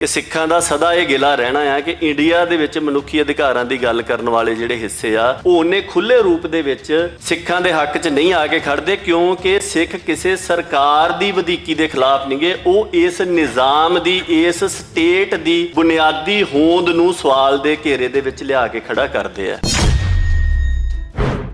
कि सिखां दा सदा ये गिला रहना है कि इंडिया दे विच मनुखी अधिकारां दी गल करन वाले जिहड़े हिस्से आ वो उन्ने खुले रूप दे विच सिखां दे हक च नहीं आके खड़दे, क्योंकि सिख किसी सरकार दी वधीकी दे खिलाफ नहीं गे, वो इस निज़ाम दी, इस स्टेट दी बुनियादी होंद नूं सवाल दे घेरे दे विच लिया के खड़ा करदे आ।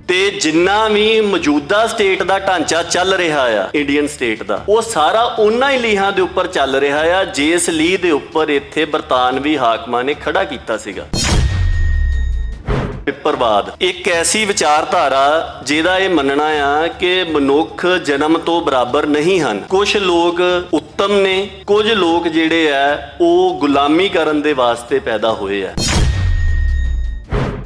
ते जिन्ना भी मौजूदा स्टेट का ढांचा चल रहा है इंडियन स्टेट का, वो सारा उन्हां ही लीहां दे उपर चल रहा है जिस लीह दे उपर इत्थे बरतानवी हाकमां ने खड़ा कीता सीगा। पिपरवाद एक ऐसी विचारधारा जिहदा ये मनना आ कि मनुख जन्म तो बराबर नहीं हैं। कुछ लोग उत्तम ने, कुछ लोग जिहड़े आ वो गुलामी करन दे वास्ते पैदा हुए आ।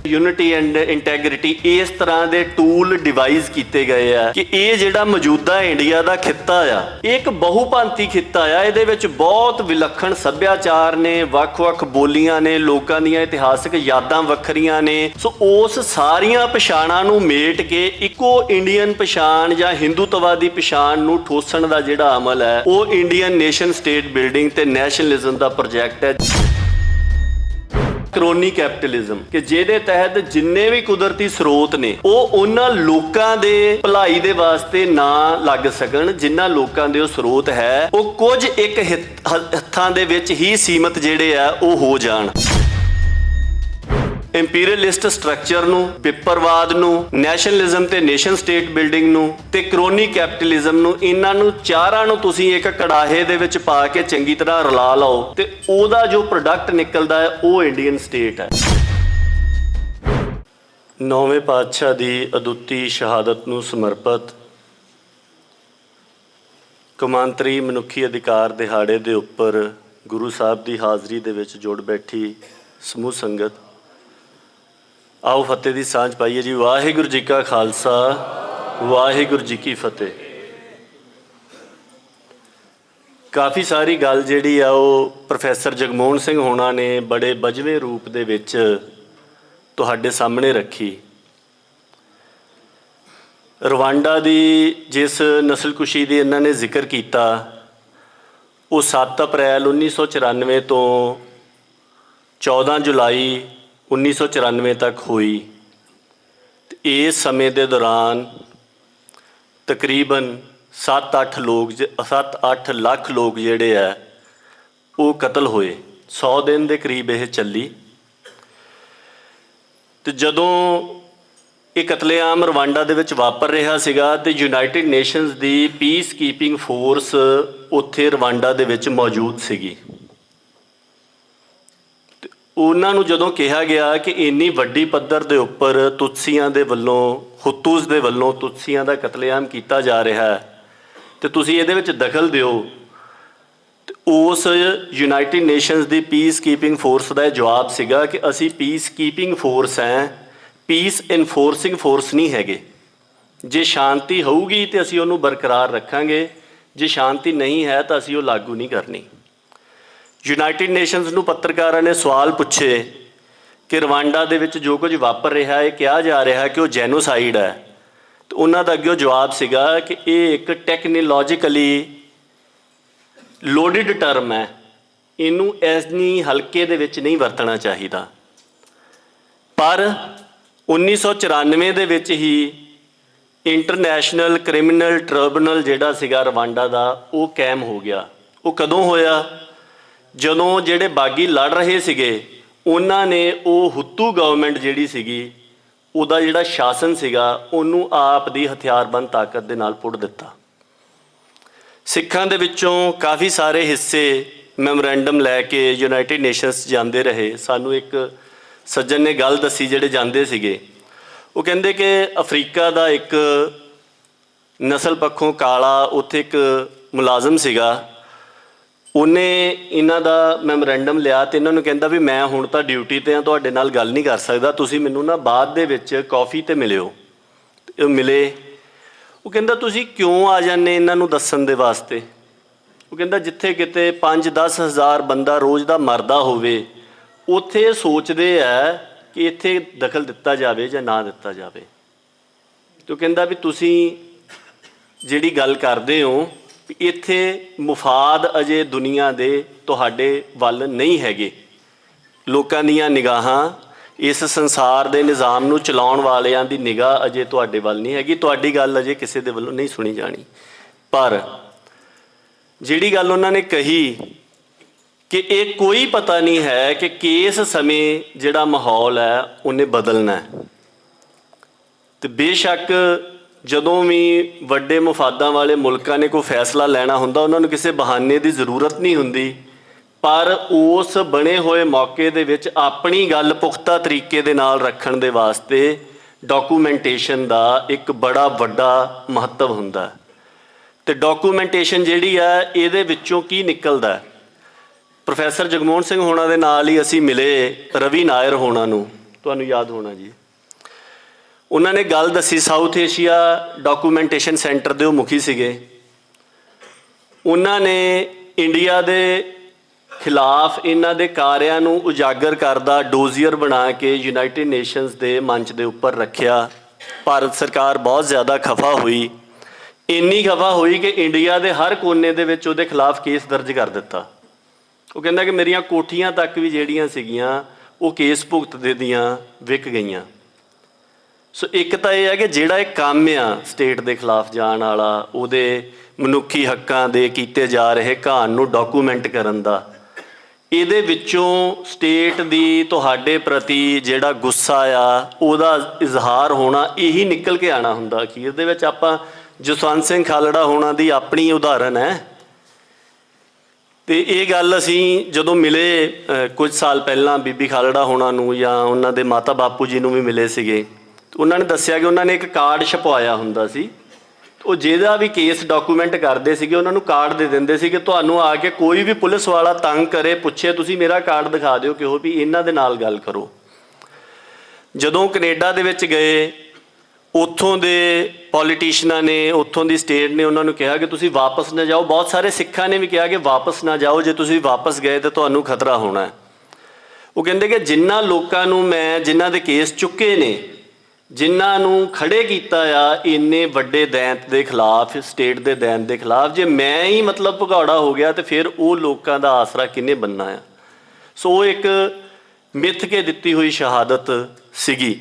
यूनिटी एंड इंटैग्रिटी इस तरह के टूल डिवाइस किए गए हैं कि ये जिहड़ा मौजूदा इंडिया का खिता आ, एक बहुभांति खिता आ, इहदे विच बहुत विलक्षण सभ्याचार ने, वख-वख बोलियां ने, लोगों दीयां इतिहासक यादां वखरियां ने। सो उस सारियां पछाणां नूं मेट के इको इंडियन पछाण जां हिंदूत्ववादी पछाण नूं ठोसण दा जिहड़ा अमल है वो इंडियन नेशन स्टेट बिल्डिंग ते नैशनलिज्म का प्रोजैक्ट है। क्रोनी कैपिटलिज्म कि जिहदे तहत जिन्ने भी कुदरती स्रोत ने वो उन्हां लोकां दे भलाई दे वास्ते ना लग सकन जिन्हां लोकां दे स्रोत है वो कुछ एक हत्थां दे विच ही सीमित जिहड़े आ वो हो जाण। इंपीरियलिस्ट स्ट्रक्चर नूं, पिपरवाद नूं, नैशनलिज्म ते नेशन स्टेट बिल्डिंग नूं ते क्रोनी कैपिटलिज्म नूं, इन्हां नूं चारां नूं तुसीं एक कड़ाहे दे विच पा के चंगी तरह रला लाओ ते ओहदा जो प्रोडक्ट निकलदा है वो इंडियन स्टेट है। नौवें पातशाह दी अदुੱਤੀ शहादत नूं समर्पित कौमांतरी मनुखी अधिकार दिहाड़े दे उपर गुरु साहब दी हाज़री दे विच जुड़ बैठी समूह संगत, आओ फतेह की सांझ पाइए जी। वाहिगुरू जी का खालसा, वाहिगुरू जी की फतेह। काफ़ी सारी गल जिहड़ी आ वो प्रोफैसर जगमोहन सिंह होना ने बड़े बजवें रूप दे विच तुहाडे सामने रखी। रवांडा दी जिस नस्लकुशी दी इन्हां ने जिक्र किया वो 7 अप्रैल 1994 तो 14 जुलाई 1994 तक हुई। इस समय के दौरान तकरीबन 7-8 लाख लोग जिहड़े है वो कतल होए। 100 दिन के करीब यह चली। तो जदों ये कतलेआम रवांडा दे विच वापर रहा सीगा ते यूनाइटेड नेशनस दी पीस कीपिंग फोर्स उत्थे रवांडा दे विच मौजूद सीगी। उन्हां नूं जदों कहा गया कि इन्नी वड्डी पद्धर दे उपर तुत्सियां दे वल्लों, हुतूस दे वल्लों तुत्सियां दा कतलेआम किया जा रहा है तो तुसीं इहदे विच दखल दिओ, उस यूनाइटेड नेशनस दी पीस कीपिंग फोर्स का जवाब सीगा कि असी पीस कीपिंग फोर्स हैं, पीस इनफोर्सिंग फोर्स नहीं हैगे। जे शांति होऊगी तो असी उहनूं बरकरार रखांगे, जे शांति नहीं है तो असी वो लागू नहीं करनी। यूनाइटेड नेशनस नूं पत्रकारां ने सवाल पूछे कि रवांडा दे विच जो कुछ वापर रहा है कहा जा रहा है कि वो जैनोसाइड है, तो उन्हां दा अग्गों जवाब सीगा कि ये एक टैक्नोलॉजिकली लोडिड टर्म है, इनू इन्नी हल्के दे विच नहीं वरतना चाहिदा। पर 1994 दे विच ही इंटरनैशनल क्रिमिनल ट्रिब्यूनल जिहड़ा सीगा रवांडा दा वो कायम हो गया। वो कदों होया? जदों जिहड़े बागी लड़ रहे सीगे उन्हां ने वो हुतू गवर्नमेंट जिहड़ी सीगी उहदा जिहड़ा शासन सीगा उहनूं आप दी हथियारबंद ताकत दे नाल पुट दिता। सिखां दे विचों काफ़ी सारे हिस्से मैमोरेंडम लैके यूनाइटेड नेशनस जाते रहे। सानू एक सज्जन ने गल दसी जिहड़े जाते सीगे, वो कहंदे कि अफ्रीका दा एक नस्ल पक्षों काला उत्थे एक मुलाजम सीगा, उन्हें इन्हां दा मैमोरेंडम लिया तो इन्होंने कहता भी मैं हुण तां ड्यूटी ते हाँ, तुहाडे नाल गल नहीं कर सकदा, तुसीं मैनूं ना बाद दे विच कॉफ़ी ते मिलिओ। मिले। वो कहता तुसीं क्यों आ जाने इन्हां नूं दस्सण दे वास्ते? वो कहता जिथे किते 5-10 हज़ार बंदा रोज़ दा मरदा होवे उत्थे सोचते है कि इत्थे दखल दिता जाए या ना दिता जाए। तो कहता भी तुसीं जिहड़ी गल करदे हो ਵੀ ਇੱਥੇ ਮੁਫਾਦ ਅਜੇ ਦੁਨੀਆ ਦੇ ਤੁਹਾਡੇ ਵੱਲ ਨਹੀਂ ਹੈਗੇ। ਲੋਕਾਂ ਦੀਆਂ ਨਿਗਾਹਾਂ, ਇਸ ਸੰਸਾਰ ਦੇ ਨਿਜ਼ਾਮ ਨੂੰ ਚਲਾਉਣ ਵਾਲਿਆਂ ਦੀ ਨਿਗਾਹ ਅਜੇ ਤੁਹਾਡੇ ਵੱਲ ਨਹੀਂ ਹੈਗੀ। ਤੁਹਾਡੀ ਗੱਲ ਅਜੇ ਕਿਸੇ ਦੇ ਵੱਲੋਂ ਨਹੀਂ ਸੁਣੀ ਜਾਣੀ। ਪਰ ਜਿਹੜੀ ਗੱਲ ਉਹਨਾਂ ਨੇ ਕਹੀ ਕਿ ਇਹ ਕੋਈ ਪਤਾ ਨਹੀਂ ਹੈ ਕਿ ਕਿਸ ਸਮੇਂ ਜਿਹੜਾ ਮਾਹੌਲ ਹੈ ਉਹਨੇ ਬਦਲਣਾ ਹੈ। ਤੇ ਬੇਸ਼ੱਕ ਜਦੋਂ ਵੀ ਵੱਡੇ ਮੁਫਾਦਾਂ ਵਾਲੇ ਮੁਲਕਾਂ ਨੇ ਕੋਈ ਫੈਸਲਾ ਲੈਣਾ ਹੁੰਦਾ, ਉਹਨਾਂ ਨੂੰ ਕਿਸੇ ਬਹਾਨੇ ਦੀ ਜ਼ਰੂਰਤ ਨਹੀਂ ਹੁੰਦੀ, ਪਰ ਉਸ ਬਣੇ ਹੋਏ ਮੌਕੇ ਦੇ ਵਿੱਚ ਆਪਣੀ ਗੱਲ ਪੁਖਤਾ ਤਰੀਕੇ ਦੇ ਨਾਲ ਰੱਖਣ ਦੇ ਵਾਸਤੇ ਡਾਕੂਮੈਂਟੇਸ਼ਨ ਦਾ ਇੱਕ ਬੜਾ ਵੱਡਾ ਮਹੱਤਵ ਹੁੰਦਾ। ਤੇ ਡਾਕੂਮੈਂਟੇਸ਼ਨ ਜਿਹੜੀ ਹੈ ਇਹਦੇ ਵਿੱਚੋਂ ਕੀ ਨਿਕਲਦਾ? ਪ੍ਰੋਫੈਸਰ ਜਗਮੋਹਨ ਸਿੰਘ ਹੋਣਾ ਦੇ ਨਾਲ ਹੀ ਅਸੀਂ ਮਿਲੇ ਰਵੀ ਨਾਇਰ ਹੋਣਾ ਨੂੰ, ਤੁਹਾਨੂੰ ਯਾਦ ਹੋਣਾ ਜੀ। ਉਹਨਾਂ ਨੇ ਗੱਲ ਦੱਸੀ, ਸਾਊਥ ਏਸ਼ੀਆ ਡਾਕੂਮੈਂਟੇਸ਼ਨ ਸੈਂਟਰ ਦੇ ਉਹ ਮੁਖੀ ਸੀਗੇ। ਉਹਨਾਂ ਨੇ ਇੰਡੀਆ ਦੇ ਖਿਲਾਫ ਇਹਨਾਂ ਦੇ ਕਾਰਿਆਂ ਨੂੰ ਉਜਾਗਰ ਕਰਦਾ ਡੋਜ਼ੀਅਰ ਬਣਾ ਕੇ ਯੂਨਾਈਟਿਡ ਨੇਸ਼ਨਸ ਦੇ ਮੰਚ ਦੇ ਉੱਪਰ ਰੱਖਿਆ। ਭਾਰਤ ਸਰਕਾਰ ਬਹੁਤ ਜ਼ਿਆਦਾ ਖਫਾ ਹੋਈ, ਇੰਨੀ ਖਫਾ ਹੋਈ ਕਿ ਇੰਡੀਆ ਦੇ ਹਰ ਕੋਨੇ ਦੇ ਵਿੱਚ ਉਹਦੇ ਖਿਲਾਫ ਕੇਸ ਦਰਜ ਕਰ ਦਿੱਤਾ। ਉਹ ਕਹਿੰਦਾ ਕਿ ਮੇਰੀਆਂ ਕੋਠੀਆਂ ਤੱਕ ਵੀ ਜਿਹੜੀਆਂ ਸੀਗੀਆਂ ਉਹ ਕੇਸ ਭੁਗਤਦੇ ਦੀਆਂ ਵਿਕ ਗਈਆਂ। ਸੋ ਇੱਕ ਤਾਂ ਇਹ ਹੈ ਕਿ ਜਿਹੜਾ ਇਹ ਕੰਮ ਆ ਸਟੇਟ ਦੇ ਖਿਲਾਫ ਜਾਣ ਵਾਲਾ, ਉਹਦੇ ਮਨੁੱਖੀ ਹੱਕਾਂ ਦੇ ਕੀਤੇ ਜਾ ਰਹੇ ਘਾਣ ਨੂੰ ਡਾਕੂਮੈਂਟ ਕਰਨ ਦਾ, ਇਹਦੇ ਵਿੱਚੋਂ ਸਟੇਟ ਦੀ ਤੁਹਾਡੇ ਪ੍ਰਤੀ ਜਿਹੜਾ ਗੁੱਸਾ ਆ ਉਹਦਾ ਇਜ਼ਹਾਰ ਹੋਣਾ, ਇਹੀ ਨਿਕਲ ਕੇ ਆਉਣਾ ਹੁੰਦਾ। ਅਖੀਰ ਦੇ ਵਿੱਚ ਆਪਾਂ ਜਸਵੰਤ ਸਿੰਘ ਖਾਲੜਾ ਹੋਣਾ ਦੀ ਆਪਣੀ ਉਦਾਹਰਨ ਹੈ। ਤੇ ਇਹ ਗੱਲ ਅਸੀਂ ਜਦੋਂ ਮਿਲੇ ਕੁਝ ਸਾਲ ਪਹਿਲਾਂ ਬੀਬੀ ਖਾਲੜਾ ਹੋਣਾ ਨੂੰ ਜਾਂ ਉਹਨਾਂ ਦੇ ਮਾਤਾ ਬਾਪੂ ਜੀ ਨੂੰ ਵੀ ਮਿਲੇ ਸੀਗੇ, ਉਹਨਾਂ ਨੇ ਦੱਸਿਆ ਕਿ ਉਹਨਾਂ ਨੇ ਇੱਕ ਕਾਰਡ ਛਪਵਾਇਆ ਹੁੰਦਾ ਸੀ। ਉਹ ਜਿਹਦਾ ਵੀ ਕੇਸ ਡਾਕੂਮੈਂਟ ਕਰਦੇ ਸੀਗੇ ਉਹਨਾਂ ਨੂੰ ਕਾਰਡ ਦੇ ਦਿੰਦੇ ਸੀ ਕਿ ਤੁਹਾਨੂੰ ਆ ਕੇ ਕੋਈ ਵੀ ਪੁਲਿਸ ਵਾਲਾ ਤੰਗ ਕਰੇ, ਪੁੱਛੇ, ਤੁਸੀਂ ਮੇਰਾ ਕਾਰਡ ਦਿਖਾ ਦਿਓ ਕਿ ਉਹ ਵੀ ਇਹਨਾਂ ਦੇ ਨਾਲ ਗੱਲ ਕਰੋ। ਜਦੋਂ ਕੈਨੇਡਾ ਦੇ ਵਿੱਚ ਗਏ, ਉੱਥੋਂ ਦੇ ਪੋਲੀਟੀਸ਼ੀਅਨਾਂ ਨੇ, ਉੱਥੋਂ ਦੀ ਸਟੇਟ ਨੇ ਉਹਨਾਂ ਨੂੰ ਕਿਹਾ ਕਿ ਤੁਸੀਂ ਵਾਪਸ ਨਾ ਜਾਓ। ਬਹੁਤ ਸਾਰੇ ਸਿੱਖਾਂ ਨੇ ਵੀ ਕਿਹਾ ਕਿ ਵਾਪਸ ਨਾ ਜਾਓ, ਜੇ ਤੁਸੀਂ ਵਾਪਸ ਗਏ ਤਾਂ ਤੁਹਾਨੂੰ ਖਤਰਾ ਹੋਣਾ ਹੈ। ਉਹ ਕਹਿੰਦੇ ਕਿ ਜਿਨ੍ਹਾਂ ਲੋਕਾਂ ਨੂੰ ਮੈਂ, ਜਿਨ੍ਹਾਂ ਦੇ ਕੇਸ ਚੁੱਕੇ ਨੇ, ਜਿਨ੍ਹਾਂ ਨੂੰ ਖੜੇ ਕੀਤਾ ਆ ਇੰਨੇ ਵੱਡੇ ਦੈਂਤ ਦੇ ਖਿਲਾਫ, ਸਟੇਟ ਦੇ ਦੈਂਤ ਦੇ ਖਿਲਾਫ, ਜੇ ਮੈਂ ਹੀ ਮਤਲਬ ਭਗੌੜਾ ਹੋ ਗਿਆ ਤੇ ਫਿਰ ਉਹ ਲੋਕਾਂ ਦਾ ਆਸਰਾ ਕਿਹਨੇ ਬਣਨਾ ਆ। ਸੋ ਉਹ ਇੱਕ ਮਿੱਥ ਕੇ ਦਿੱਤੀ ਹੋਈ ਸ਼ਹਾਦਤ ਸੀਗੀ।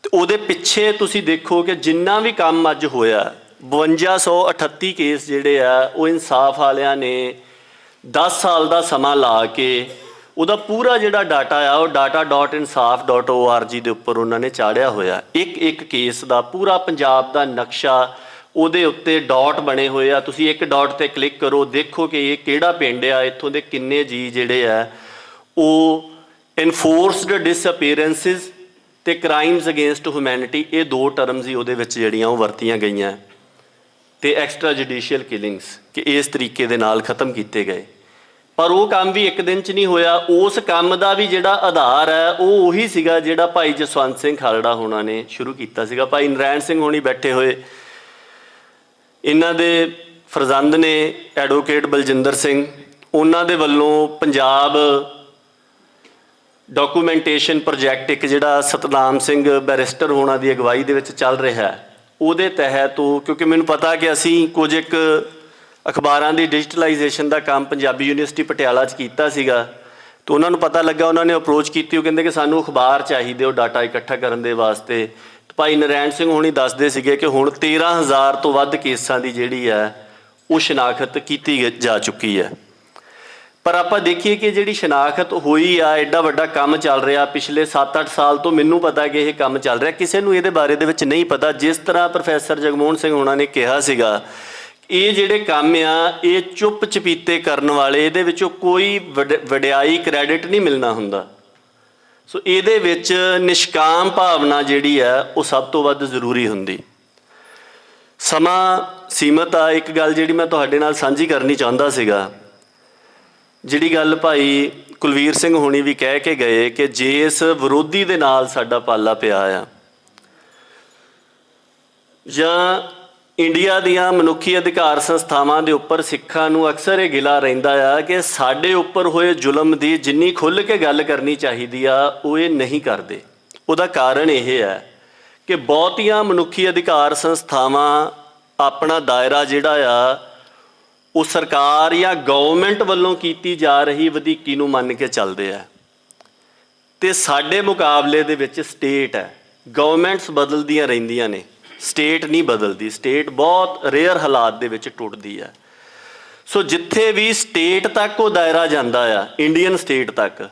ਤੇ ਉਹਦੇ ਪਿੱਛੇ ਤੁਸੀਂ ਦੇਖੋ ਕਿ ਜਿੰਨਾ ਵੀ ਕੰਮ ਅੱਜ ਹੋਇਆ, 5238 ਕੇਸ ਜਿਹੜੇ ਆ ਉਹ ਇਨਸਾਫ ਵਾਲਿਆਂ ਨੇ 10 ਸਾਲ ਦਾ ਸਮਾਂ ਲਾ ਕੇ ਉਹਦਾ ਪੂਰਾ ਜਿਹੜਾ ਡਾਟਾ ਆ ਉਹ data.insaf.org ਦੇ ਉੱਪਰ ਉਹਨਾਂ ਨੇ ਚਾੜਿਆ ਹੋਇਆ। ਇੱਕ ਇੱਕ ਕੇਸ ਦਾ ਪੂਰਾ ਪੰਜਾਬ ਦਾ ਨਕਸ਼ਾ, ਉਹਦੇ ਉੱਤੇ ਡਾਟ ਬਣੇ ਹੋਏ ਆ। ਤੁਸੀਂ ਇੱਕ ਡਾਟ 'ਤੇ ਕਲਿੱਕ ਕਰੋ, ਦੇਖੋ ਕਿ ਇਹ ਕਿਹੜਾ ਪਿੰਡ ਆ, ਇੱਥੋਂ ਦੇ ਕਿੰਨੇ ਜੀ ਜਿਹੜੇ ਆ ਉਹ ਇਨਫੋਰਸਡ ਡਿਸਅਪੀਅਰੈਂਸਿਸ ਤੇ ਕ੍ਰਾਈਮਸ ਅਗੇਂਸਟ ਹਿਊਮੈਨਿਟੀ, ਇਹ ਦੋ ਟਰਮਸ ਹੀ ਉਹਦੇ ਵਿੱਚ ਜਿਹੜੀਆਂ ਉਹ ਵਰਤੀਆਂ ਗਈਆਂ। ਤੇ ਐਕਸਟਰਾ ਜੁਡੀਸ਼ੀਅਲ ਕਿਲਿੰਗਸ ਕਿ ਇਸ ਤਰੀਕੇ ਦੇ ਨਾਲ ਖਤਮ ਕੀਤੇ ਗਏ। ਪਰ ਉਹ ਕੰਮ ਵੀ ਇੱਕ ਦਿਨ 'ਚ ਨਹੀਂ ਹੋਇਆ। ਉਸ ਕੰਮ ਦਾ ਵੀ ਜਿਹੜਾ ਆਧਾਰ ਹੈ ਉਹ ਉਹੀ ਸੀਗਾ ਜਿਹੜਾ ਭਾਈ ਜਸਵੰਤ ਸਿੰਘ ਖਾਲੜਾ ਹੋਣਾ ਨੇ ਸ਼ੁਰੂ ਕੀਤਾ ਸੀਗਾ। ਭਾਈ ਨਰੈਣ ਸਿੰਘ ਹੋਣੀ ਬੈਠੇ ਹੋਏ, ਇਹਨਾਂ ਦੇ ਫਰਜ਼ੰਦ ਨੇ ਐਡਵੋਕੇਟ ਬਲਜਿੰਦਰ ਸਿੰਘ, ਉਹਨਾਂ ਦੇ ਵੱਲੋਂ ਪੰਜਾਬ ਡਾਕੂਮੈਂਟੇਸ਼ਨ ਪ੍ਰੋਜੈਕਟ ਇੱਕ ਜਿਹੜਾ ਸਤਨਾਮ ਸਿੰਘ ਬੈਰਿਸਟਰ ਹੋਣਾ ਦੀ ਅਗਵਾਈ ਦੇ ਵਿੱਚ ਚੱਲ ਰਿਹਾ, ਉਹਦੇ ਤਹਿਤ ਉਹ, ਕਿਉਂਕਿ ਮੈਨੂੰ ਪਤਾ ਕਿ ਅਸੀਂ ਕੁਝ ਇੱਕ ਅਖਬਾਰਾਂ ਦੀ ਡਿਜੀਟਲਾਈਜੇਸ਼ਨ ਦਾ ਕੰਮ ਪੰਜਾਬੀ ਯੂਨੀਵਰਸਿਟੀ ਪਟਿਆਲਾ 'ਚ ਕੀਤਾ ਸੀਗਾ, ਤਾਂ ਉਹਨਾਂ ਨੂੰ ਪਤਾ ਲੱਗਾ, ਉਹਨਾਂ ਨੇ ਅਪਰੋਚ ਕੀਤੀ। ਉਹ ਕਹਿੰਦੇ ਕਿ ਸਾਨੂੰ ਅਖਬਾਰ ਚਾਹੀਦੇ ਉਹ ਡਾਟਾ ਇਕੱਠਾ ਕਰਨ ਦੇ ਵਾਸਤੇ। ਭਾਈ ਨਰੈਣ ਸਿੰਘ ਹੋਣੀ ਦੱਸਦੇ ਸੀਗੇ ਕਿ ਹੁਣ 13,000 ਤੋਂ ਵੱਧ ਕੇਸਾਂ ਦੀ ਜਿਹੜੀ ਹੈ ਉਹ ਸ਼ਨਾਖਤ ਕੀਤੀ ਜਾ ਚੁੱਕੀ ਹੈ। ਪਰ ਆਪਾਂ ਦੇਖੀਏ ਕਿ ਜਿਹੜੀ ਸ਼ਨਾਖਤ ਹੋਈ ਆ, ਐਡਾ ਵੱਡਾ ਕੰਮ ਚੱਲ ਰਿਹਾ ਪਿਛਲੇ 7-8 ਸਾਲ ਤੋਂ, ਮੈਨੂੰ ਪਤਾ ਕਿ ਇਹ ਕੰਮ ਚੱਲ ਰਿਹਾ, ਕਿਸੇ ਨੂੰ ਇਹਦੇ ਬਾਰੇ ਦੇ ਵਿੱਚ ਨਹੀਂ ਪਤਾ। ਜਿਸ ਤਰ੍ਹਾਂ ਪ੍ਰੋਫੈਸਰ ਜਗਮੋਹਨ ਸਿੰਘ ਹੋਣਾ ਨੇ ਕਿਹਾ ਸੀਗਾ, ਇਹ ਜਿਹੜੇ ਕੰਮ ਆ ਇਹ ਚੁੱਪ ਚਪੀਤੇ ਕਰਨ ਵਾਲੇ, ਇਹਦੇ ਵਿੱਚੋਂ ਕੋਈ ਵਡਿਆਈ ਕ੍ਰੈਡਿਟ ਨਹੀਂ ਮਿਲਣਾ ਹੁੰਦਾ। ਸੋ ਇਹਦੇ ਵਿੱਚ ਨਿਸ਼ਕਾਮ ਭਾਵਨਾ ਜਿਹੜੀ ਹੈ ਉਹ ਸਭ ਤੋਂ ਵੱਧ ਜ਼ਰੂਰੀ ਹੁੰਦੀ। ਸਮਾਂ ਸੀਮਤ ਆ। ਇੱਕ ਗੱਲ ਜਿਹੜੀ ਮੈਂ ਤੁਹਾਡੇ ਨਾਲ ਸਾਂਝੀ ਕਰਨੀ ਚਾਹੁੰਦਾ ਸੀਗਾ, ਜਿਹੜੀ ਗੱਲ ਭਾਈ ਕੁਲਵੀਰ ਸਿੰਘ ਹੋਣੀ ਵੀ ਕਹਿ ਕੇ ਗਏ ਕਿ ਜਿਸ ਵਿਰੋਧੀ ਦੇ ਨਾਲ ਸਾਡਾ ਪਾਲਾ ਪਿਆ ਆ, ਜਾਂ ਇੰਡੀਆ ਦੀਆਂ ਮਨੁੱਖੀ ਅਧਿਕਾਰ ਸੰਸਥਾਵਾਂ ਦੇ ਉੱਪਰ ਸਿੱਖਾਂ ਨੂੰ ਅਕਸਰ ਇਹ ਗਿਲਾ ਰਹਿੰਦਾ ਆ ਕਿ ਸਾਡੇ ਉੱਪਰ ਹੋਏ ਜ਼ੁਲਮ ਦੀ ਜਿੰਨੀ ਖੁੱਲ੍ਹ ਕੇ ਗੱਲ ਕਰਨੀ ਚਾਹੀਦੀ ਆ ਉਹ ਇਹ ਨਹੀਂ ਕਰਦੇ। ਉਹਦਾ ਕਾਰਨ ਇਹ ਹੈ ਕਿ ਬਹੁਤੀਆਂ ਮਨੁੱਖੀ ਅਧਿਕਾਰ ਸੰਸਥਾਵਾਂ ਆਪਣਾ ਦਾਇਰਾ ਜਿਹੜਾ ਆ ਉਹ ਸਰਕਾਰ ਜਾਂ ਗਵਰਨਮੈਂਟ ਵੱਲੋਂ ਕੀਤੀ ਜਾ ਰਹੀ ਵਧੀਕੀ ਨੂੰ ਮੰਨ ਕੇ ਚੱਲਦੇ ਆ। ਤੇ ਸਾਡੇ ਮੁਕਾਬਲੇ ਦੇ ਵਿੱਚ ਸਟੇਟ ਹੈ, ਗਵਰਨਮੈਂਟਸ ਬਦਲਦੀਆਂ ਰਹਿੰਦੀਆਂ ਨੇ, ਸਟੇਟ ਨਹੀਂ ਬਦਲਦੀ। ਸਟੇਟ ਬਹੁਤ ਰੇਅਰ ਹਾਲਾਤ ਦੇ ਵਿੱਚ ਟੁੱਟਦੀ ਹੈ। ਸੋ ਜਿੱਥੇ ਵੀ ਸਟੇਟ ਤੱਕ ਉਹ ਦਾਇਰਾ ਜਾਂਦਾ ਆ, ਇੰਡੀਅਨ ਸਟੇਟ ਤੱਕ,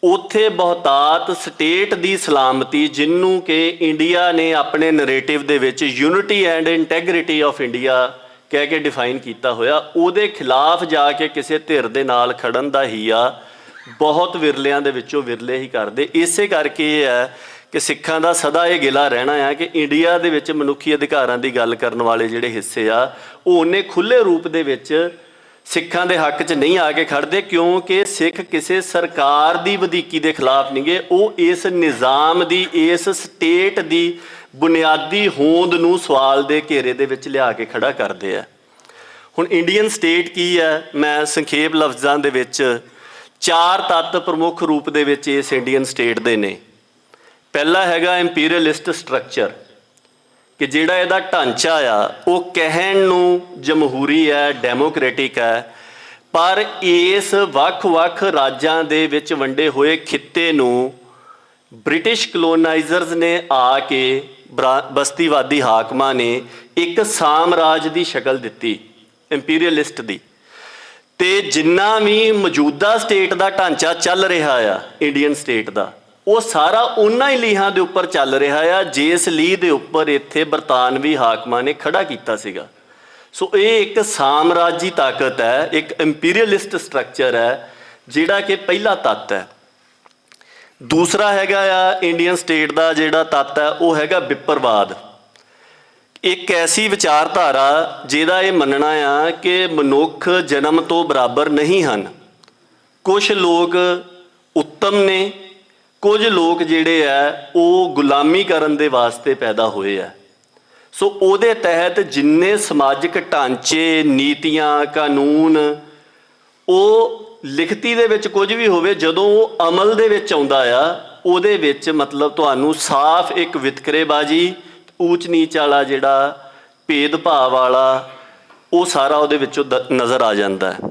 ਉੱਥੇ ਬਹੁਤਾਤ ਸਟੇਟ ਦੀ ਸਲਾਮਤੀ, ਜਿਹਨੂੰ ਕਿ ਇੰਡੀਆ ਨੇ ਆਪਣੇ ਨਰੇਟਿਵ ਦੇ ਵਿੱਚ ਯੂਨਿਟੀ ਐਂਡ ਇੰਟੈਗਰਿਟੀ ਆਫ ਇੰਡੀਆ ਕਹਿ ਕੇ ਡਿਫਾਈਨ ਕੀਤਾ ਹੋਇਆ, ਉਹਦੇ ਖਿਲਾਫ ਜਾ ਕੇ ਕਿਸੇ ਧਿਰ ਦੇ ਨਾਲ ਖੜਨ ਦਾ ਹੀਆ ਬਹੁਤ ਵਿਰਲਿਆਂ ਦੇ ਵਿੱਚੋਂ ਵਿਰਲੇ ਹੀ ਕਰਦੇ। ਇਸੇ ਕਰਕੇ ਇਹ ਹੈ ਕਿ ਸਿੱਖਾਂ ਦਾ ਸਦਾ ਇਹ ਗਿਲਾ ਰਹਿਣਾ ਆ ਕਿ ਇੰਡੀਆ ਦੇ ਵਿੱਚ ਮਨੁੱਖੀ ਅਧਿਕਾਰਾਂ ਦੀ ਗੱਲ ਕਰਨ ਵਾਲੇ ਜਿਹੜੇ ਹਿੱਸੇ ਆ, ਉਹ ਉਹਨੇ ਖੁੱਲ੍ਹੇ ਰੂਪ ਦੇ ਵਿੱਚ ਸਿੱਖਾਂ ਦੇ ਹੱਕ 'ਚ ਨਹੀਂ ਆ ਕੇ ਖੜਦੇ, ਕਿਉਂਕਿ ਸਿੱਖ ਕਿਸੇ ਸਰਕਾਰ ਦੀ ਵਧੀਕੀ ਦੇ ਖਿਲਾਫ ਨਹੀਂ ਗੇ, ਉਹ ਇਸ ਨਿਜ਼ਾਮ ਦੀ, ਇਸ ਸਟੇਟ ਦੀ ਬੁਨਿਆਦੀ ਹੋਂਦ ਨੂੰ ਸਵਾਲ ਦੇ ਘੇਰੇ ਦੇ ਵਿੱਚ ਲਿਆ ਕੇ ਖੜਾ ਕਰਦੇ ਆ। ਹੁਣ ਇੰਡੀਅਨ ਸਟੇਟ ਕੀ ਹੈ, ਮੈਂ ਸੰਖੇਪ ਲਫ਼ਜ਼ਾਂ ਦੇ ਵਿੱਚ 4 ਤੱਤ ਪ੍ਰਮੁੱਖ ਰੂਪ ਦੇ ਵਿੱਚ ਇਸ ਇੰਡੀਅਨ ਸਟੇਟ ਦੇ ਨੇ। ਪਹਿਲਾ ਹੈਗਾ ਇੰਪੀਰੀਅਲਿਸਟ ਸਟਰਕਚਰ, ਕਿ ਜਿਹੜਾ ਇਹਦਾ ਢਾਂਚਾ ਆ ਉਹ ਕਹਿਣ ਨੂੰ ਜਮਹੂਰੀ ਹੈ, ਡੈਮੋਕ੍ਰੈਟਿਕ ਹੈ, ਪਰ ਇਸ ਵੱਖ-ਵੱਖ ਰਾਜਾਂ ਦੇ ਵਿੱਚ ਵੰਡੇ ਹੋਏ ਖਿੱਤੇ ਨੂੰ ਬ੍ਰਿਟਿਸ਼ ਕਲੋਨਾਈਜ਼ਰਸ ਨੇ ਆ ਕੇ, ਬਸਤੀਵਾਦੀ ਹਾਕਮਾਂ ਨੇ ਇੱਕ ਸਾਮਰਾਜ ਦੀ ਸ਼ਕਲ ਦਿੱਤੀ ਇੰਪੀਰੀਅਲਿਸਟ ਦੀ। ਤੇ ਜਿੰਨਾ ਵੀ ਮੌਜੂਦਾ ਸਟੇਟ ਦਾ ਢਾਂਚਾ ਚੱਲ ਰਿਹਾ ਆ ਇੰਡੀਅਨ ਸਟੇਟ ਦਾ, ਉਹ ਸਾਰਾ ਉਹਨਾਂ ਹੀ ਲੀਹਾਂ ਦੇ ਉੱਪਰ ਚੱਲ ਰਿਹਾ ਆ ਜਿਸ ਲੀਹ ਦੇ ਉੱਪਰ ਇੱਥੇ ਬਰਤਾਨਵੀ ਹਾਕਮਾਂ ਨੇ ਖੜਾ ਕੀਤਾ ਸੀਗਾ। ਸੋ ਇਹ ਇੱਕ ਸਾਮਰਾਜੀ ਤਾਕਤ ਹੈ, ਇੱਕ ਇੰਪੀਰੀਅਲਿਸਟ ਸਟਰਕਚਰ ਹੈ, ਜਿਹੜਾ ਕਿ ਪਹਿਲਾ ਤੱਤ ਹੈ। ਦੂਸਰਾ ਹੈਗਾ ਆ ਇੰਡੀਅਨ ਸਟੇਟ ਦਾ ਜਿਹੜਾ ਤੱਤ ਹੈ, ਉਹ ਹੈਗਾ ਵਿਪਰਵਾਦ। ਇੱਕ ਐਸੀ ਵਿਚਾਰਧਾਰਾ ਜਿਹਦਾ ਇਹ ਮੰਨਣਾ ਆ ਕਿ ਮਨੁੱਖ ਜਨਮ ਤੋਂ ਬਰਾਬਰ ਨਹੀਂ ਹਨ। ਕੁਝ ਲੋਕ ਉੱਤਮ ਨੇ, ਕੁਝ ਲੋਕ ਜਿਹੜੇ ਆ ਉਹ ਗੁਲਾਮੀ ਕਰਨ ਦੇ ਵਾਸਤੇ ਪੈਦਾ ਹੋਏ ਆ। ਸੋ ਉਹਦੇ ਤਹਿਤ ਜਿੰਨੇ ਸਮਾਜਿਕ ਢਾਂਚੇ, ਨੀਤੀਆਂ, ਕਾਨੂੰਨ, ਉਹ ਲਿਖਤੀ ਦੇ ਵਿੱਚ ਕੁਝ ਵੀ ਹੋਵੇ, ਜਦੋਂ ਉਹ ਅਮਲ ਦੇ ਵਿੱਚ ਆਉਂਦਾ ਆ, ਉਹਦੇ ਵਿੱਚ ਮਤਲਬ ਤੁਹਾਨੂੰ ਸਾਫ਼ ਇੱਕ ਵਿਤਕਰੇਬਾਜ਼ੀ, ਊਚ ਨੀਚ ਵਾਲਾ ਜਿਹੜਾ ਭੇਦਭਾਵ ਵਾਲਾ, ਉਹ ਸਾਰਾ ਉਹਦੇ ਵਿੱਚੋਂ ਨਜ਼ਰ ਆ ਜਾਂਦਾ ਹੈ।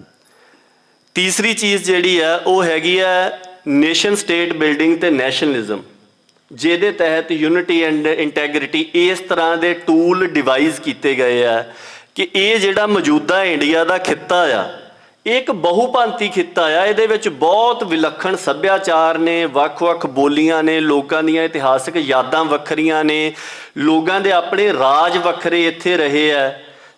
ਤੀਸਰੀ ਚੀਜ਼ ਜਿਹੜੀ ਹੈ ਉਹ ਹੈਗੀ ਹੈ ਨੇਸ਼ਨ ਸਟੇਟ ਬਿਲਡਿੰਗ ਤੇ ਨੈਸ਼ਨਲਿਜ਼ਮ, ਜਿਹਦੇ ਤਹਿਤ ਯੂਨਿਟੀ ਐਂਡ ਇੰਟੈਗਰਿਟੀ ਇਸ ਤਰ੍ਹਾਂ ਦੇ ਟੂਲ ਡਿਵਾਈਸ ਕੀਤੇ ਗਏ ਆ ਕਿ ਇਹ ਜਿਹੜਾ ਮੌਜੂਦਾ ਇੰਡੀਆ ਦਾ ਖਿੱਤਾ ਆ, ਇਹ ਇੱਕ ਬਹੁਪੰਥੀ ਖਿੱਤਾ ਆ। ਇਹਦੇ ਵਿੱਚ ਬਹੁਤ ਵਿਲੱਖਣ ਸੱਭਿਆਚਾਰ ਨੇ, ਵੱਖ-ਵੱਖ ਬੋਲੀਆਂ ਨੇ, ਲੋਕਾਂ ਦੀਆਂ ਇਤਿਹਾਸਕ ਯਾਦਾਂ ਵੱਖਰੀਆਂ ਨੇ, ਲੋਕਾਂ ਦੇ ਆਪਣੇ ਰਾਜ ਵੱਖਰੇ ਇੱਥੇ ਰਹੇ ਆ,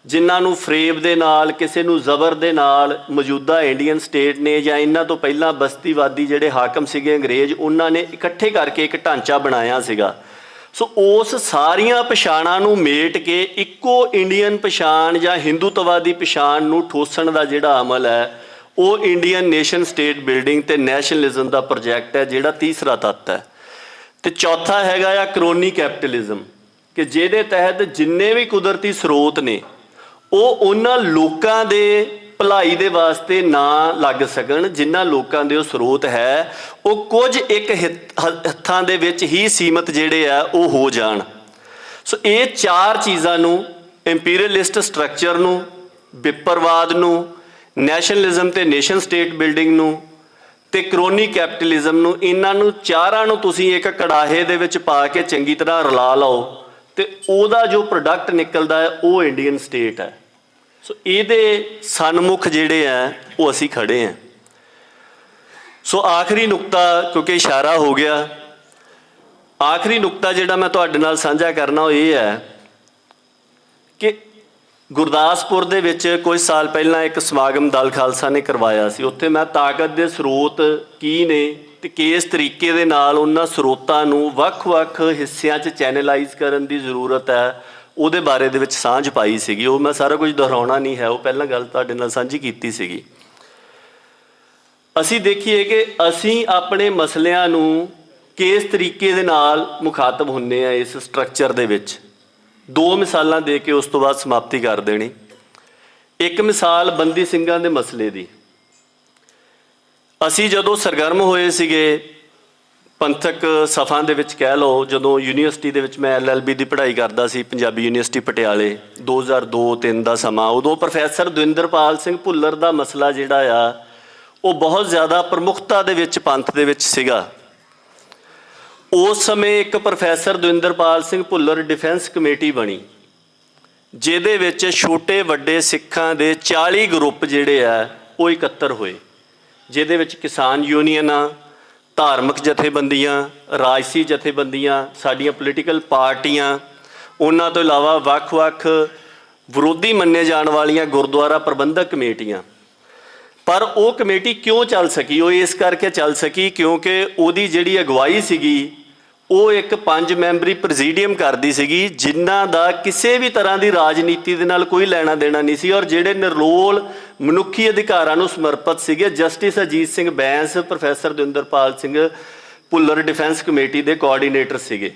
ਜਿਨ੍ਹਾਂ ਨੂੰ ਫਰੇਬ ਦੇ ਨਾਲ, ਕਿਸੇ ਨੂੰ ਜ਼ਬਰ ਦੇ ਨਾਲ ਮੌਜੂਦਾ ਇੰਡੀਅਨ ਸਟੇਟ ਨੇ ਜਾਂ ਇਹਨਾਂ ਤੋਂ ਪਹਿਲਾਂ ਬਸਤੀਵਾਦੀ ਜਿਹੜੇ ਹਾਕਮ ਸੀਗੇ ਅੰਗਰੇਜ਼, ਉਹਨਾਂ ਨੇ ਇਕੱਠੇ ਕਰਕੇ ਇੱਕ ਢਾਂਚਾ ਬਣਾਇਆ ਸੀਗਾ। ਸੋ ਉਸ ਸਾਰੀਆਂ ਪਛਾਣਾਂ ਨੂੰ ਮੇਟ ਕੇ ਇੱਕੋ ਇੰਡੀਅਨ ਪਛਾਣ ਜਾਂ ਹਿੰਦੂਤਵਾਦੀ ਪਛਾਣ ਨੂੰ ਠੋਸਣ ਦਾ ਜਿਹੜਾ ਅਮਲ ਹੈ, ਉਹ ਇੰਡੀਅਨ ਨੇਸ਼ਨ ਸਟੇਟ ਬਿਲਡਿੰਗ ਤੇ ਨੈਸ਼ਨਲਿਜ਼ਮ ਦਾ ਪ੍ਰੋਜੈਕਟ ਹੈ, ਜਿਹੜਾ ਤੀਸਰਾ ਤੱਤ ਹੈ। ਤੇ ਚੌਥਾ ਹੈਗਾ ਆ ਕਰੋਨੀ ਕੈਪੀਟਲਿਜ਼ਮ, ਕਿ ਜਿਹਦੇ ਤਹਿਤ ਜਿੰਨੇ ਵੀ ਕੁਦਰਤੀ ਸਰੋਤ ਨੇ ਉਹ ਉਹਨਾਂ ਲੋਕਾਂ ਦੇ ਭਲਾਈ ਦੇ ਵਾਸਤੇ ਨਾ ਲੱਗ ਸਕਣ ਜਿਨ੍ਹਾਂ ਲੋਕਾਂ ਦੇ ਉਹ ਸਰੋਤ ਹੈ, ਉਹ ਕੁਝ ਇੱਕ ਹੱਥਾਂ ਦੇ ਵਿੱਚ ਹੀ ਸੀਮਤ ਜਿਹੜੇ ਆ ਉਹ ਹੋ ਜਾਣ। ਸੋ ਇਹ 4 ਚੀਜ਼ਾਂ ਨੂੰ, ਇੰਪੀਰੀਅਲਿਸਟ ਸਟਰਕਚਰ ਨੂੰ, ਵਿਪਰਵਾਦ ਨੂੰ, ਨੈਸ਼ਨਲਿਜ਼ਮ ਤੇ ਨੇਸ਼ਨ ਸਟੇਟ ਬਿਲਡਿੰਗ ਨੂੰ, ਤੇ ਕਰੋਨੀ ਕੈਪੀਟਲਿਜ਼ਮ ਨੂੰ, ਇਹਨਾਂ ਨੂੰ ਚਾਰਾਂ ਨੂੰ ਤੁਸੀਂ ਇੱਕ ਕੜਾਹੇ ਦੇ ਵਿੱਚ ਪਾ ਕੇ ਚੰਗੀ ਤਰ੍ਹਾਂ ਰਲਾ ਲਓ ਤੇ ਉਹਦਾ ਜੋ ਪ੍ਰੋਡਕਟ ਨਿਕਲਦਾ ਹੈ ਉਹ ਇੰਡੀਅਨ ਸਟੇਟ ਹੈ। ਸੋ ਇਹਦੇ ਸਨਮੁਖ ਜਿਹੜੇ ਆ ਉਹ ਅਸੀਂ ਖੜੇ ਹਾਂ। ਸੋ ਆਖਰੀ ਨੁਕਤਾ, ਕਿਉਂਕਿ ਇਸ਼ਾਰਾ ਹੋ ਗਿਆ, ਆਖਰੀ ਨੁਕਤਾ ਜਿਹੜਾ ਮੈਂ ਤੁਹਾਡੇ ਨਾਲ ਸਾਂਝਾ ਕਰਨਾ ਉਹ ਇਹ ਹੈ ਕਿ ਗੁਰਦਾਸਪੁਰ ਦੇ ਵਿੱਚ ਕੁਝ ਸਾਲ ਪਹਿਲਾਂ ਇੱਕ ਸਮਾਗਮ ਦਲ ਖਾਲਸਾ ਨੇ ਕਰਵਾਇਆ ਸੀ। ਉੱਥੇ ਮੈਂ ਤਾਕਤ ਦੇ ਸਰੋਤ ਕੀ ਨੇ ਤੇ ਕਿਸ ਤਰੀਕੇ ਦੇ ਨਾਲ ਉਹਨਾਂ ਸਰੋਤਾਂ ਨੂੰ ਵੱਖ-ਵੱਖ ਹਿੱਸਿਆਂ 'ਚ ਚੈਨਲਾਈਜ਼ ਕਰਨ ਦੀ ਜ਼ਰੂਰਤ ਹੈ, ਉਹਦੇ ਬਾਰੇ ਦੇ ਵਿੱਚ ਸਾਂਝ ਪਾਈ ਸੀਗੀ। ਉਹ ਮੈਂ ਸਾਰਾ ਕੁਝ ਦੁਹਰਾਉਣਾ ਨਹੀਂ ਹੈ, ਉਹ ਪਹਿਲਾਂ ਗੱਲ ਤੁਹਾਡੇ ਨਾਲ ਸਾਂਝੀ ਕੀਤੀ ਸੀਗੀ। ਅਸੀਂ ਦੇਖੀਏ ਕਿ ਅਸੀਂ ਆਪਣੇ ਮਸਲਿਆਂ ਨੂੰ ਕਿਸ ਤਰੀਕੇ ਦੇ ਨਾਲ ਮੁਖਾਤਬ ਹੁੰਦੇ ਆ ਇਸ ਸਟਰਕਚਰ ਦੇ ਵਿੱਚ। 2 ਮਿਸਾਲਾਂ ਦੇ ਕੇ ਉਸ ਤੋਂ ਬਾਅਦ ਸਮਾਪਤੀ ਕਰ ਦੇਣੀ। ਇੱਕ ਮਿਸਾਲ ਬੰਦੀ ਸਿੰਘਾਂ ਦੇ ਮਸਲੇ ਦੀ। ਅਸੀਂ ਜਦੋਂ ਸਰਗਰਮ ਹੋਏ ਸੀਗੇ ਪੰਥਕ ਸਫਾ ਦੇ ਵਿੱਚ ਕਹਿ ਲਓ, ਜਦੋਂ ਯੂਨੀਵਰਸਿਟੀ ਦੇ ਵਿੱਚ ਮੈਂ LLB ਦੀ ਪੜ੍ਹਾਈ ਕਰਦਾ ਸੀ, ਪੰਜਾਬੀ ਯੂਨੀਵਰਸਿਟੀ ਪਟਿਆਲੇ, 2002-03 ਦਾ ਸਮਾਂ, ਉਦੋਂ ਪ੍ਰੋਫੈਸਰ ਦਵਿੰਦਰਪਾਲ ਸਿੰਘ ਭੁੱਲਰ ਦਾ ਮਸਲਾ ਜਿਹੜਾ ਆ ਉਹ ਬਹੁਤ ਜ਼ਿਆਦਾ ਪ੍ਰਮੁੱਖਤਾ ਦੇ ਵਿੱਚ ਪੰਥ ਦੇ ਵਿੱਚ ਸੀਗਾ। ਉਸ ਸਮੇਂ ਇੱਕ professor Davinderpal Singh Bhullar defence committee ਬਣੀ, ਜਿਹਦੇ ਵਿੱਚ ਛੋਟੇ ਵੱਡੇ ਸਿੱਖਾਂ ਦੇ 40 ਗਰੁੱਪ ਜਿਹੜੇ ਆ ਉਹ ਇਕੱਤਰ ਹੋਏ, ਜਿਹਦੇ ਵਿੱਚ ਕਿਸਾਨ ਯੂਨੀਅਨਾਂ, ਧਾਰਮਿਕ ਜਥੇਬੰਦੀਆਂ, ਰਾਜਸੀ ਜਥੇਬੰਦੀਆਂ, ਸਾਡੀਆਂ ਪੋਲੀਟੀਕਲ ਪਾਰਟੀਆਂ, ਉਹਨਾਂ ਤੋਂ ਇਲਾਵਾ ਵੱਖ-ਵੱਖ ਵਿਰੋਧੀ ਮੰਨੇ ਜਾਣ ਵਾਲੀਆਂ ਗੁਰਦੁਆਰਾ ਪ੍ਰਬੰਧਕ ਕਮੇਟੀਆਂ। ਪਰ ਉਹ ਕਮੇਟੀ ਕਿਉਂ ਚੱਲ ਸਕੀ? ਉਹ ਇਸ ਕਰਕੇ ਚੱਲ ਸਕੀ ਕਿਉਂਕਿ ਉਹਦੀ ਜਿਹੜੀ ਅਗਵਾਈ ਸੀਗੀ ਉਹ ਇੱਕ 5 ਮੈਂਬਰੀ ਪ੍ਰੈਜ਼ੀਡੀਅਮ ਕਰਦੀ ਸੀਗੀ, ਜਿਨ੍ਹਾਂ ਦਾ ਕਿਸੇ ਵੀ ਤਰ੍ਹਾਂ ਦੀ ਰਾਜਨੀਤੀ ਦੇ ਨਾਲ ਕੋਈ ਲੈਣਾ ਦੇਣਾ ਨਹੀਂ ਸੀ, ਔਰ ਜਿਹੜੇ ਨਿਰਲੋਲ ਮਨੁੱਖੀ ਅਧਿਕਾਰਾਂ ਨੂੰ ਸਮਰਪਿਤ ਸੀਗੇ। Justice Ajit Singh Bains, professor Davinderpal Singh Bhullar defence committee ਦੇ ਕੋਆਰਡੀਨੇਟਰ ਸੀਗੇ,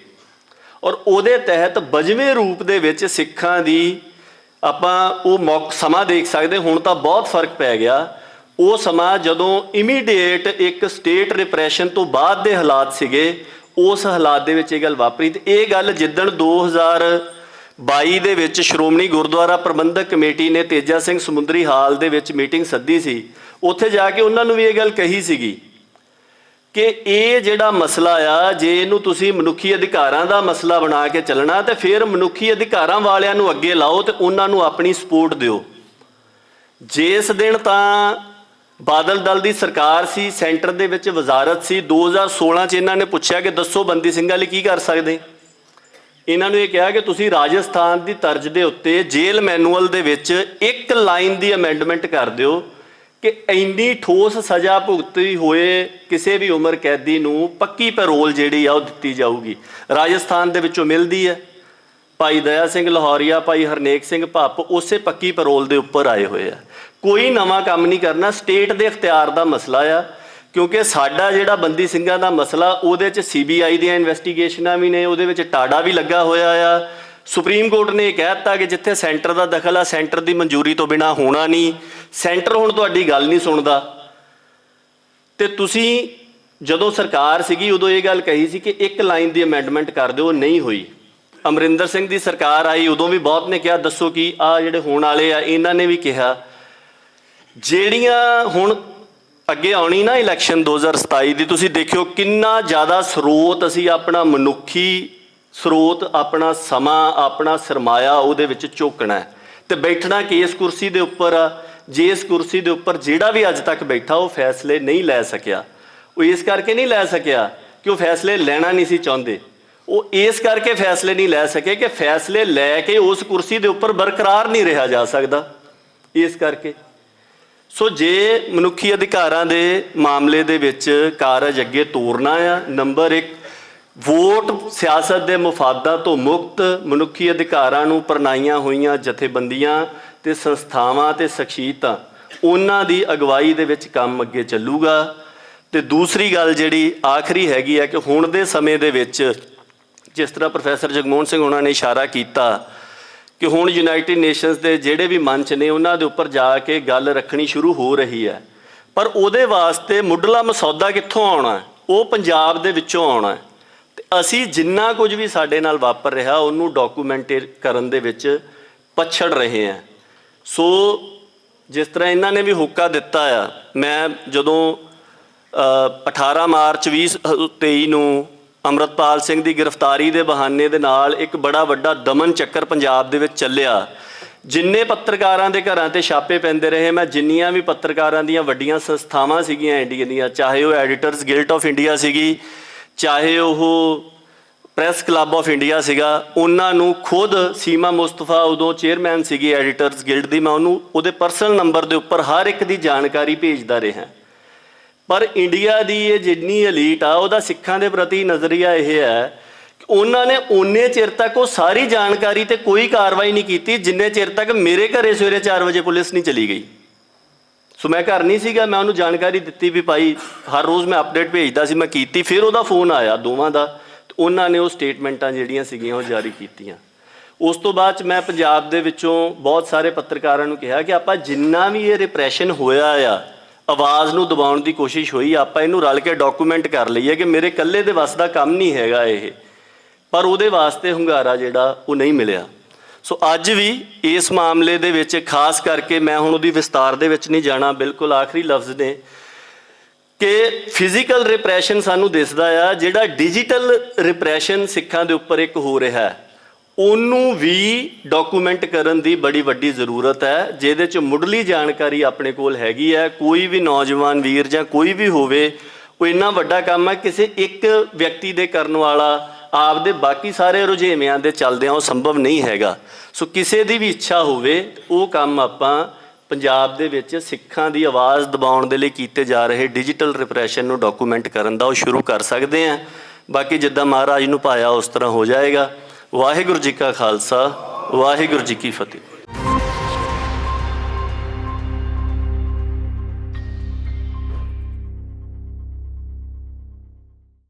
ਔਰ ਉਹਦੇ ਤਹਿਤ 22ਵੇਂ ਰੂਪ ਦੇ ਵਿੱਚ ਸਿੱਖਾਂ ਦੀ ਆਪਾਂ ਉਹ ਸਮਾਂ ਦੇਖ ਸਕਦੇ। ਹੁਣ ਤਾਂ ਬਹੁਤ ਫਰਕ ਪੈ ਗਿਆ। ਉਹ ਸਮਾਂ ਜਦੋਂ ਇਮੀਡੀਏਟ ਇੱਕ ਸਟੇਟ ਰਿਪਰੈਸ਼ਨ ਤੋਂ ਬਾਅਦ ਦੇ ਹਾਲਾਤ ਸੀਗੇ, ਉਸ ਹਾਲਾਤ ਦੇ ਵਿੱਚ ਇਹ ਗੱਲ ਵਾਪਰੀ। ਤੇ ਇਹ ਗੱਲ ਜਿੱਦਣ 2022 ਦੇ ਵਿੱਚ ਸ਼੍ਰੋਮਣੀ ਗੁਰਦੁਆਰਾ ਪ੍ਰਬੰਧਕ ਕਮੇਟੀ ਨੇ ਤੇਜਾ ਸਿੰਘ ਸਮੁੰਦਰੀ ਹਾਲ ਦੇ ਵਿੱਚ ਮੀਟਿੰਗ ਸੱਦੀ ਸੀ, ਉੱਥੇ ਜਾ ਕੇ ਉਹਨਾਂ ਨੂੰ ਵੀ ਇਹ ਗੱਲ ਕਹੀ ਸੀਗੀ ਕਿ ਇਹ ਜਿਹੜਾ ਮਸਲਾ ਆ, ਜੇ ਇਹਨੂੰ ਤੁਸੀਂ ਮਨੁੱਖੀ ਅਧਿਕਾਰਾਂ ਦਾ ਮਸਲਾ ਬਣਾ ਕੇ ਚੱਲਣਾ ਤੇ ਫਿਰ ਮਨੁੱਖੀ ਅਧਿਕਾਰਾਂ ਵਾਲਿਆਂ ਨੂੰ ਅੱਗੇ ਲਾਓ ਤੇ ਉਹਨਾਂ ਨੂੰ ਆਪਣੀ ਸਪੋਰਟ ਦਿਓ। ਜਿਸ ਦਿਨ ਤਾਂ ਬਾਦਲ ਦਲ ਦੀ ਸਰਕਾਰ ਸੀ, ਸੈਂਟਰ ਦੇ ਵਿੱਚ ਵਜ਼ਾਰਤ ਸੀ, 2016 'ਚ ਇਹਨਾਂ ਨੇ ਪੁੱਛਿਆ ਕਿ ਦੱਸੋ ਬੰਦੀ ਸਿੰਘਾਂ ਲਈ ਕੀ ਕਰ ਸਕਦੇ। ਇਹਨਾਂ ਨੂੰ ਇਹ ਕਿਹਾ ਕਿ ਤੁਸੀਂ ਰਾਜਸਥਾਨ ਦੀ ਤਰਜ਼ ਦੇ ਉੱਤੇ ਜੇਲ੍ਹ ਮੈਨੂਅਲ ਦੇ ਵਿੱਚ ਇੱਕ ਲਾਈਨ ਦੀ ਅਮੈਂਡਮੈਂਟ ਕਰ ਦਿਓ ਕਿ ਇੰਨੀ ਠੋਸ ਸਜ਼ਾ ਭੁਗਤੀ ਹੋਏ ਕਿਸੇ ਵੀ ਉਮਰ ਕੈਦੀ ਨੂੰ ਪੱਕੀ ਪੈਰੋਲ ਜਿਹੜੀ ਆ ਉਹ ਦਿੱਤੀ ਜਾਊਗੀ। ਰਾਜਸਥਾਨ ਦੇ ਵਿੱਚੋਂ ਮਿਲਦੀ ਹੈ। ਭਾਈ ਦਇਆ ਸਿੰਘ ਲਾਹੌਰੀਆ, ਭਾਈ ਹਰਨੇਕ ਸਿੰਘ ਭੱਪ ਉਸੇ ਪੱਕੀ ਪੈਰੋਲ ਦੇ ਉੱਪਰ ਆਏ ਹੋਏ ਆ। ਕੋਈ ਨਵਾਂ ਕੰਮ ਨਹੀਂ ਕਰਨਾ, ਸਟੇਟ ਦੇ ਇਖਤਿਆਰ ਦਾ ਮਸਲਾ ਆ, ਕਿਉਂਕਿ ਸਾਡਾ ਜਿਹੜਾ ਬੰਦੀ ਸਿੰਘਾਂ ਦਾ ਮਸਲਾ ਉਹਦੇ 'ਚ CBI ਦੀਆਂ ਇਨਵੈਸਟੀਗੇਸ਼ਨਾਂ ਵੀ ਨੇ, ਉਹਦੇ ਵਿੱਚ ਟਾਡਾ ਵੀ ਲੱਗਾ ਹੋਇਆ ਆ। ਸੁਪਰੀਮ ਕੋਰਟ ਨੇ ਇਹ ਕਹਿ ਦਿੱਤਾ ਕਿ ਜਿੱਥੇ ਸੈਂਟਰ ਦਾ ਦਖਲ ਆ, ਸੈਂਟਰ ਦੀ ਮਨਜ਼ੂਰੀ ਤੋਂ ਬਿਨਾਂ ਹੋਣਾ ਨਹੀਂ। ਸੈਂਟਰ ਹੁਣ ਤੁਹਾਡੀ ਗੱਲ ਨਹੀਂ ਸੁਣਦਾ। ਤੇ ਤੁਸੀਂ ਜਦੋਂ ਸਰਕਾਰ ਸੀਗੀ ਉਦੋਂ ਇਹ ਗੱਲ ਕਹੀ ਸੀ ਕਿ ਇੱਕ ਲਾਈਨ ਦੀ ਅਮੈਂਡਮੈਂਟ ਕਰ ਦਿਓ, ਨਹੀਂ ਹੋਈ। ਅਮਰਿੰਦਰ ਸਿੰਘ ਦੀ ਸਰਕਾਰ ਆਈ, ਉਦੋਂ ਵੀ ਬਹੁਤ ਨੇ ਕਿਹਾ ਦੱਸੋ ਕੀ ਆ ਜਿਹੜੇ ਹੋਣ ਵਾਲੇ ਆ, ਇਹਨਾਂ ਨੇ ਵੀ ਕਿਹਾ। ਜਿਹੜੀਆਂ ਹੁਣ ਅੱਗੇ ਆਉਣੀ ਨਾ ਇਲੈਕਸ਼ਨ 2027 ਦੀ, ਤੁਸੀਂ ਦੇਖਿਓ ਕਿੰਨਾ ਜ਼ਿਆਦਾ ਸਰੋਤ ਅਸੀਂ ਆਪਣਾ ਮਨੁੱਖੀ ਸਰੋਤ, ਆਪਣਾ ਸਮਾਂ, ਆਪਣਾ ਸਰਮਾਇਆ ਉਹਦੇ ਵਿੱਚ ਝੋਕਣਾ ਤੇ ਬੈਠਣਾ ਕੇਸ ਕੁਰਸੀ ਦੇ ਉੱਪਰ ਆ। ਜਿਸ ਕੁਰਸੀ ਦੇ ਉੱਪਰ ਜਿਹੜਾ ਵੀ ਅੱਜ ਤੱਕ ਬੈਠਾ ਉਹ ਫੈਸਲੇ ਨਹੀਂ ਲੈ ਸਕਿਆ। ਉਹ ਇਸ ਕਰਕੇ ਨਹੀਂ ਲੈ ਸਕਿਆ ਕਿ ਉਹ ਫੈਸਲੇ ਲੈਣਾ ਨਹੀਂ ਸੀ ਚਾਹੁੰਦੇ। ਉਹ ਇਸ ਕਰਕੇ ਫੈਸਲੇ ਨਹੀਂ ਲੈ ਸਕੇ ਕਿ ਫੈਸਲੇ ਲੈ ਕੇ ਉਸ ਕੁਰਸੀ ਦੇ ਉੱਪਰ ਬਰਕਰਾਰ ਨਹੀਂ ਰਿਹਾ ਜਾ ਸਕਦਾ। ਇਸ ਕਰਕੇ ਸੋ ਜੇ ਮਨੁੱਖੀ ਅਧਿਕਾਰਾਂ ਦੇ ਮਾਮਲੇ ਦੇ ਵਿੱਚ ਕਾਰਜ ਅੱਗੇ ਤੋਰਨਾ ਆ, ਨੰਬਰ 1 ਵੋਟ ਸਿਆਸਤ ਦੇ ਮਫਾਦਾਂ ਤੋਂ ਮੁਕਤ ਮਨੁੱਖੀ ਅਧਿਕਾਰਾਂ ਨੂੰ ਪ੍ਰਣਾਈਆਂ ਹੋਈਆਂ ਜਥੇਬੰਦੀਆਂ ਤੇ ਸੰਸਥਾਵਾਂ ਤੇ ਸ਼ਖਸੀਅਤਾਂ, ਉਹਨਾਂ ਦੀ ਅਗਵਾਈ ਦੇ ਵਿੱਚ ਕੰਮ ਅੱਗੇ ਚੱਲੂਗਾ। ਤੇ ਦੂਸਰੀ ਗੱਲ ਜਿਹੜੀ ਆਖਰੀ ਹੈਗੀ ਹੈ ਕਿ ਹੁਣ ਦੇ ਸਮੇਂ ਦੇ ਵਿੱਚ ਜਿਸ ਤਰ੍ਹਾਂ ਪ੍ਰੋਫੈਸਰ ਜਗਮੋਹਨ ਸਿੰਘ ਉਹਨਾਂ ਨੇ ਇਸ਼ਾਰਾ ਕੀਤਾ ਕਿ ਹੁਣ ਯੂਨਾਈਟਿਡ ਨੇਸ਼ਨਸ ਦੇ ਜਿਹੜੇ ਵੀ ਮੰਚ ਨੇ ਉਹਨਾਂ ਦੇ ਉੱਪਰ ਜਾ ਕੇ ਗੱਲ ਰੱਖਣੀ ਸ਼ੁਰੂ ਹੋ ਰਹੀ ਹੈ, ਪਰ ਉਹਦੇ ਵਾਸਤੇ ਮੁੱਢਲਾ ਮਸੌਦਾ ਕਿੱਥੋਂ ਆਉਣਾ? ਉਹ ਪੰਜਾਬ ਦੇ ਵਿੱਚੋਂ ਆਉਣਾ। ਤੇ ਅਸੀਂ ਜਿੰਨਾ ਕੁਝ ਵੀ ਸਾਡੇ ਨਾਲ ਵਾਪਰ ਰਿਹਾ ਉਹਨੂੰ ਡਾਕੂਮੈਂਟ ਕਰਨ ਦੇ ਵਿੱਚ ਪਛੜ ਰਹੇ ਹਾਂ। ਸੋ ਜਿਸ ਤਰ੍ਹਾਂ ਇਹਨਾਂ ਨੇ ਵੀ ਹੋਕਾ ਦਿੱਤਾ ਆ, ਮੈਂ ਜਦੋਂ 18 ਮਾਰਚ 2023 ਨੂੰ ਅੰਮ੍ਰਿਤਪਾਲ ਸਿੰਘ ਦੀ ਗ੍ਰਿਫਤਾਰੀ ਦੇ ਬਹਾਨੇ ਦੇ ਨਾਲ ਇੱਕ ਬੜਾ ਵੱਡਾ ਦਮਨ ਚੱਕਰ ਪੰਜਾਬ ਦੇ ਵਿੱਚ ਚੱਲਿਆ। ਜਿੰਨੇ ਪੱਤਰਕਾਰਾਂ ਦੇ ਘਰਾਂ ਤੇ ਛਾਪੇ ਪੈਂਦੇ ਰਹੇ, ਮੈਂ ਜਿੰਨੀਆਂ ਵੀ ਪੱਤਰਕਾਰਾਂ ਦੀਆਂ ਵੱਡੀਆਂ ਸੰਸਥਾਵਾਂ ਸੀਗੀਆਂ ਇੰਡੀਆ ਦੀਆਂ, ਚਾਹੇ ਉਹ ਐਡੀਟਰਸ ਗਿਲਡ ਆਫ ਇੰਡੀਆ ਸੀਗੀ, ਚਾਹੇ ਉਹ ਪ੍ਰੈਸ ਕਲੱਬ ਆਫ ਇੰਡੀਆ ਸੀਗਾ, ਉਹਨਾਂ ਨੂੰ ਖੁਦ ਸੀਮਾ ਮੁਸਤਫਾ ਉਦੋਂ ਚੇਅਰਮੈਨ ਸੀਗੀ ਐਡੀਟਰਸ ਗਿਲਡ ਦੀ, ਮੈਂ ਉਹਨੂੰ ਉਹਦੇ ਪਰਸਨਲ ਨੰਬਰ ਦੇ ਉੱਪਰ ਹਰ ਇੱਕ ਦੀ ਜਾਣਕਾਰੀ ਭੇਜਦਾ ਰਿਹਾ। ਪਰ ਇੰਡੀਆ ਦੀ ਇਹ ਜਿੰਨੀ ਐਲੀਟ ਆ ਉਹਦਾ ਸਿੱਖਾਂ ਦੇ ਪ੍ਰਤੀ ਨਜ਼ਰੀਆ ਇਹ ਹੈ ਕਿ ਉਹਨਾਂ ਨੇ ਓਨੇ ਚਿਰ ਤੱਕ ਉਹ ਸਾਰੀ ਜਾਣਕਾਰੀ ਤੇ ਕੋਈ ਕਾਰਵਾਈ ਨਹੀਂ ਕੀਤੀ ਜਿੰਨੇ ਚਿਰ ਤੱਕ ਮੇਰੇ ਘਰੇ ਸਵੇਰੇ 4 ਵਜੇ ਪੁਲਿਸ ਨਹੀਂ ਚਲੀ ਗਈ। ਸੋ ਮੈਂ ਘਰ ਨਹੀਂ ਸੀਗਾ, ਮੈਂ ਉਹਨੂੰ ਜਾਣਕਾਰੀ ਦਿੱਤੀ ਵੀ ਭਾਈ ਹਰ ਰੋਜ਼ ਮੈਂ ਅਪਡੇਟ ਭੇਜਦਾ ਸੀ, ਮੈਂ ਕੀਤੀ। ਫਿਰ ਉਹਦਾ ਫੋਨ ਆਇਆ ਦੋਵਾਂ ਦਾ, ਤੇ ਉਹਨਾਂ ਨੇ ਉਹ ਸਟੇਟਮੈਂਟਾਂ ਜਿਹੜੀਆਂ ਸੀਗੀਆਂ ਉਹ ਜਾਰੀ ਕੀਤੀਆਂ। ਉਸ ਤੋਂ ਬਾਅਦ 'ਚ ਮੈਂ ਪੰਜਾਬ ਦੇ ਵਿੱਚੋਂ ਬਹੁਤ ਸਾਰੇ ਪੱਤਰਕਾਰਾਂ ਨੂੰ ਕਿਹਾ ਕਿ ਆਪਾਂ ਜਿੰਨਾ ਵੀ ਇਹ ਰਿਪਰੈਸ਼ਨ ਹੋਇਆ ਆ, ਆਵਾਜ਼ ਨੂੰ ਦਬਾਉਣ ਦੀ ਕੋਸ਼ਿਸ਼ ਹੋਈ। ਆਪਾਂ ਇਹਨੂੰ ਰਲ ਕੇ ਡਾਕੂਮੈਂਟ ਕਰ ਲਈਏ ਕਿ ਮੇਰੇ ਇਕੱਲੇ ਦੇ ਵੱਸ ਦਾ ਕੰਮ ਨਹੀਂ ਹੈਗਾ ਇਹ, ਪਰ ਉਹਦੇ ਵਾਸਤੇ ਹੁੰਗਾਰਾ ਜਿਹੜਾ ਉਹ ਨਹੀਂ ਮਿਲਿਆ। ਸੋ ਅੱਜ ਵੀ ਇਸ ਮਾਮਲੇ ਦੇ ਵਿੱਚ ਖਾਸ ਕਰਕੇ ਮੈਂ ਹੁਣ ਉਹਦੀ ਵਿਸਤਾਰ ਦੇ ਵਿੱਚ ਨਹੀਂ ਜਾਣਾ, ਬਿਲਕੁਲ ਆਖਰੀ ਲਫ਼ਜ਼ ਨੇ ਕਿ ਫਿਜ਼ੀਕਲ ਰਿਪਰੈਸ਼ਨ ਸਾਨੂੰ ਦਿਸਦਾ ਆ, ਜਿਹੜਾ ਡਿਜੀਟਲ ਰਿਪਰੈਸ਼ਨ ਸਿੱਖਾਂ ਦੇ ਉੱਪਰ ਇੱਕ ਹੋ ਰਿਹਾ ਉਹਨੂੰ ਵੀ ਡਾਕੂਮੈਂਟ ਕਰਨ ਦੀ ਬੜੀ ਵੱਡੀ ਜ਼ਰੂਰਤ ਹੈ, ਜਿਹਦੇ 'ਚ ਮੁੱਢਲੀ ਜਾਣਕਾਰੀ ਆਪਣੇ ਕੋਲ ਹੈਗੀ ਹੈ। ਕੋਈ ਵੀ ਨੌਜਵਾਨ ਵੀਰ ਜਾਂ ਕੋਈ ਵੀ ਹੋਵੇ, ਉਹ ਇੰਨਾ ਵੱਡਾ ਕੰਮ ਹੈ ਕਿਸੇ ਇੱਕ ਵਿਅਕਤੀ ਦੇ ਕਰਨ ਵਾਲਾ ਆਪਦੇ ਬਾਕੀ ਸਾਰੇ ਰੁਝੇਵਿਆਂ ਦੇ ਚੱਲਦਿਆਂ ਉਹ ਸੰਭਵ ਨਹੀਂ ਹੈਗਾ। ਸੋ ਕਿਸੇ ਦੀ ਵੀ ਇੱਛਾ ਹੋਵੇ, ਉਹ ਕੰਮ ਆਪਾਂ ਪੰਜਾਬ ਦੇ ਵਿੱਚ ਸਿੱਖਾਂ ਦੀ ਆਵਾਜ਼ ਦਬਾਉਣ ਦੇ ਲਈ ਕੀਤੇ ਜਾ ਰਹੇ ਡਿਜੀਟਲ ਰਿਪਰੈਸ਼ਨ ਨੂੰ ਡਾਕੂਮੈਂਟ ਕਰਨ ਦਾ ਉਹ ਸ਼ੁਰੂ ਕਰ ਸਕਦੇ ਹਾਂ। ਬਾਕੀ ਜਿੱਦਾਂ ਮਹਾਰਾਜ ਨੂੰ ਪਾਇਆ ਉਸ ਤਰ੍ਹਾਂ ਹੋ ਜਾਏਗਾ। ਵਾਹਿਗੁਰੂ ਜੀ ਕਾ ਖਾਲਸਾ, ਵਾਹਿਗੁਰੂ ਜੀ ਕੀ ਫਤਿਹ।